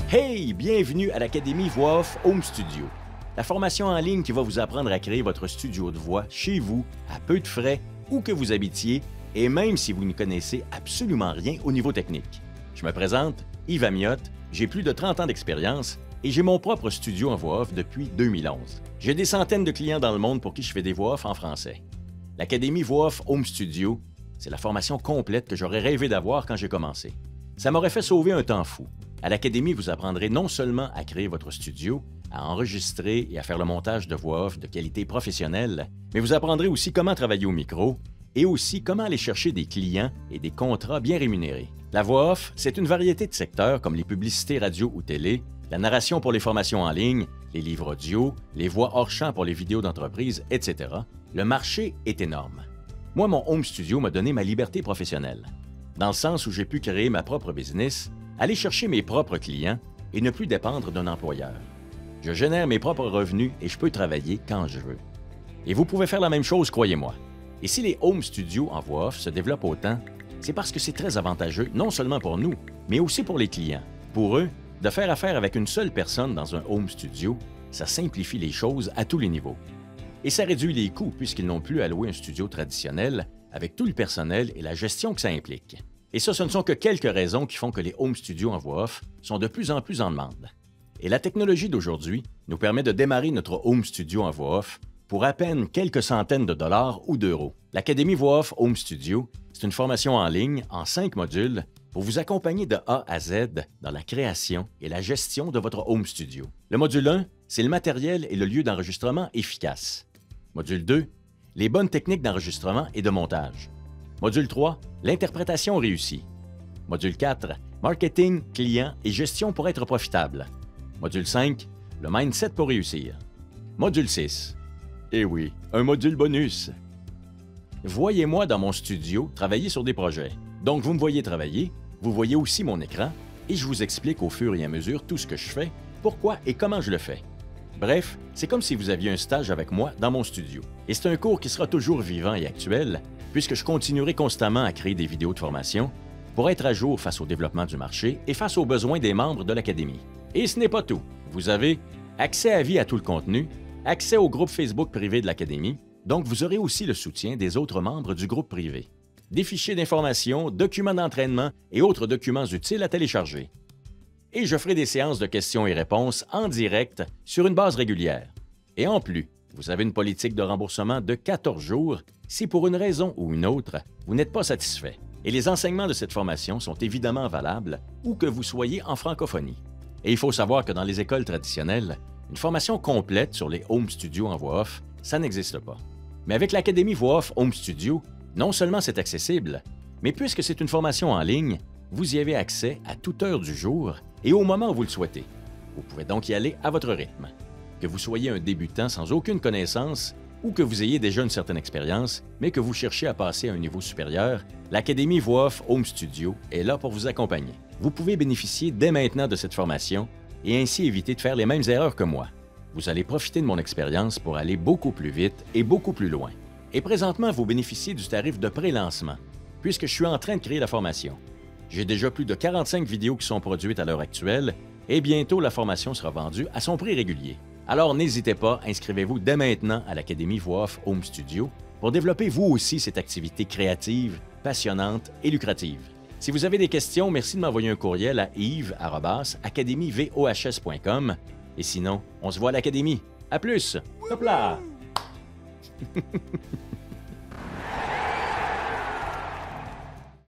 Hey, bienvenue à l'Académie Voix Off Home Studio, la formation en ligne qui va vous apprendre à créer votre studio de voix chez vous, à peu de frais, où que vous habitiez, et même si vous ne connaissez absolument rien au niveau technique. Je me présente, Yves Amiotte, j'ai plus de 30 ans d'expérience et j'ai mon propre studio en voix off depuis 2011. J'ai des centaines de clients dans le monde pour qui je fais des voix off en français. L'Académie Voix Off Home Studio, c'est la formation complète que j'aurais rêvé d'avoir quand j'ai commencé. Ça m'aurait fait sauver un temps fou. À l'Académie, vous apprendrez non seulement à créer votre studio, à enregistrer et à faire le montage de voix off de qualité professionnelle, mais vous apprendrez aussi comment travailler au micro et aussi comment aller chercher des clients et des contrats bien rémunérés. La voix off, c'est une variété de secteurs comme les publicités radio ou télé, la narration pour les formations en ligne, les livres audio, les voix hors champ pour les vidéos d'entreprise, etc. Le marché est énorme. Moi, mon home studio m'a donné ma liberté professionnelle, dans le sens où j'ai pu créer ma propre business, aller chercher mes propres clients et ne plus dépendre d'un employeur. Je génère mes propres revenus et je peux travailler quand je veux. Et vous pouvez faire la même chose, croyez-moi. Et si les home studios en voix off se développent autant, c'est parce que c'est très avantageux non seulement pour nous, mais aussi pour les clients. Pour eux, de faire affaire avec une seule personne dans un home studio, ça simplifie les choses à tous les niveaux. Et ça réduit les coûts puisqu'ils n'ont plus à louer un studio traditionnel avec tout le personnel et la gestion que ça implique. Et ça, ce ne sont que quelques raisons qui font que les home studios en voix off sont de plus en plus en demande. Et la technologie d'aujourd'hui nous permet de démarrer notre home studio en voix off pour à peine quelques centaines de dollars ou d'euros. L'Académie Voix Off Home Studio, c'est une formation en ligne en 5 modules pour vous accompagner de A à Z dans la création et la gestion de votre home studio. Le module 1, c'est le matériel et le lieu d'enregistrement efficace. Module 2, les bonnes techniques d'enregistrement et de montage. Module 3, l'interprétation réussie. Module 4, marketing, client et gestion pour être profitable. Module 5, le mindset pour réussir. Module 6, eh oui, un module bonus. Voyez-moi dans mon studio travailler sur des projets. Donc vous me voyez travailler, vous voyez aussi mon écran et je vous explique au fur et à mesure tout ce que je fais, pourquoi et comment je le fais. Bref, c'est comme si vous aviez un stage avec moi dans mon studio. Et c'est un cours qui sera toujours vivant et actuel, puisque je continuerai constamment à créer des vidéos de formation pour être à jour face au développement du marché et face aux besoins des membres de l'Académie. Et ce n'est pas tout. Vous avez accès à vie à tout le contenu, accès au groupe Facebook privé de l'Académie, donc vous aurez aussi le soutien des autres membres du groupe privé. Des fichiers d'information, documents d'entraînement et autres documents utiles à télécharger. Et je ferai des séances de questions et réponses en direct sur une base régulière. Et en plus, vous avez une politique de remboursement de 14 jours si pour une raison ou une autre, vous n'êtes pas satisfait. Et les enseignements de cette formation sont évidemment valables où que vous soyez en francophonie. Et il faut savoir que dans les écoles traditionnelles, une formation complète sur les home studios en voix off, ça n'existe pas. Mais avec l'Académie Voix Off Home Studio, non seulement c'est accessible, mais puisque c'est une formation en ligne, vous y avez accès à toute heure du jour et au moment où vous le souhaitez. Vous pouvez donc y aller à votre rythme. Que vous soyez un débutant sans aucune connaissance ou que vous ayez déjà une certaine expérience, mais que vous cherchez à passer à un niveau supérieur, l'Académie Voix Off Home Studio est là pour vous accompagner. Vous pouvez bénéficier dès maintenant de cette formation et ainsi éviter de faire les mêmes erreurs que moi. Vous allez profiter de mon expérience pour aller beaucoup plus vite et beaucoup plus loin. Et présentement, vous bénéficiez du tarif de pré-lancement, puisque je suis en train de créer la formation. J'ai déjà plus de 45 vidéos qui sont produites à l'heure actuelle et bientôt la formation sera vendue à son prix régulier. Alors n'hésitez pas, inscrivez-vous dès maintenant à l'Académie Voix Off Home Studio pour développer vous aussi cette activité créative, passionnante et lucrative. Si vous avez des questions, merci de m'envoyer un courriel à yves@academievohs.com. Et sinon, on se voit à l'Académie. À plus! Hop là!